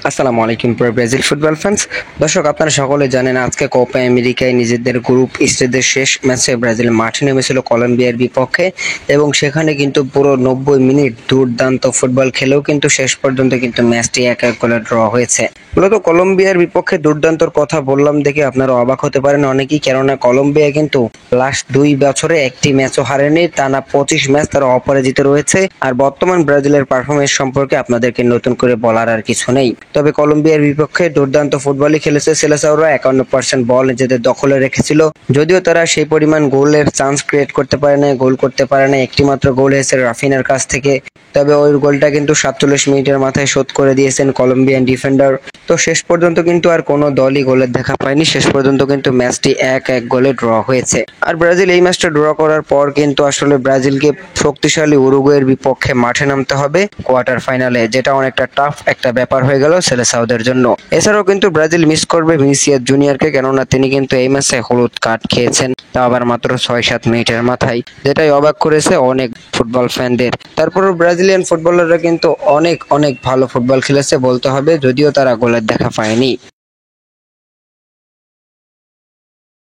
আসসালামু আলাইকুম প্রিয় ব্রাজিল ফুটবল ফ্যান্স। দর্শক, আপনারা সকলে জানেন আজকে কোপা আমেরিকায় নিজেদের গ্রুপ স্টেজের শেষ ম্যাচে ব্রাজিল মাঠে নেমেছিল কলম্বিয়ার বিপক্ষে এবং সেখানে কিন্তু পুরো 90 মিনিট দুর্দান্ত ফুটবল খেলেও কিন্তু শেষ পর্যন্ত কিন্তু ম্যাচটি 1-1 গোলে ড্র হয়েছে। মূলত কলম্বিয়ার বিপক্ষে দুর্দান্তর কথা বললাম দেখে আপনারা অবাক হতে পারেন অনেকেই, কেননা কলম্বিয়া কিন্তু লাস্ট 2 বছরে একটি ম্যাচও হারেনি, টানা 25 ম্যাচ তারা অপরাজিত রয়েছে। আর বর্তমান ব্রাজিলের পারফরমেন্স সম্পর্কে আপনাদেরকে নতুন করে বলার আর কিছু নেই। তবে কলম্বিয়ার বিপক্ষে দুর্দান্ত ফুটবলই খেলেছে সেলেসাওরা। 51% বল নিজেদের দখলে রেখেছিল, যদিও তারা সেই পরিমাণ গোলের চান্স ক্রিয়েট করতে পারে না, গোল করতে পারে না। একটি মাত্র গোল হয়েছে রাফিনার কাছ থেকে, তবে ওই গোলটা কিন্তু 47 মিনিটের মাথায় শোধ করে দিয়েছেন কলম্বিয়ান ডিফেন্ডার। তো শেষ পর্যন্ত কিন্তু আর কোনো দলই গোলের দেখা পায়নি, শেষ পর্যন্ত কিন্তু ম্যাচটি 1-1 গোলে ড্র হয়েছে। আর ব্রাজিল এই ম্যাচটা ড্র করার পর কিন্তু আসলে ব্রাজিলকে শক্তিশালী উরুগুয়ের বিপক্ষে মাঠে নামতে হবে কোয়ার্টার ফাইনালে, যেটা অনেকটা টাফ একটা ব্যাপার হয়ে গেল সেলেসাওদের জন্য। এছাড়াও কিন্তু ব্রাজিল মিস করবে ভিনিসিয়াস জুনিয়রকে, কেননা তিনি কিন্তু এই ম্যাচে হলুদ কার্ড খেয়েছেন, তা আবার মাত্র 6-7 মিনিটের মাথায়, যেটাই অবাক করেছে অনেক ফুটবল ফ্যানদের। তারপরও ব্রাজিলিয়ান ফুটবলাররা কিন্তু অনেক অনেক ভালো ফুটবল খেলেছে বলতে হবে, যদিও তারা গোলের দেখা পায়নি।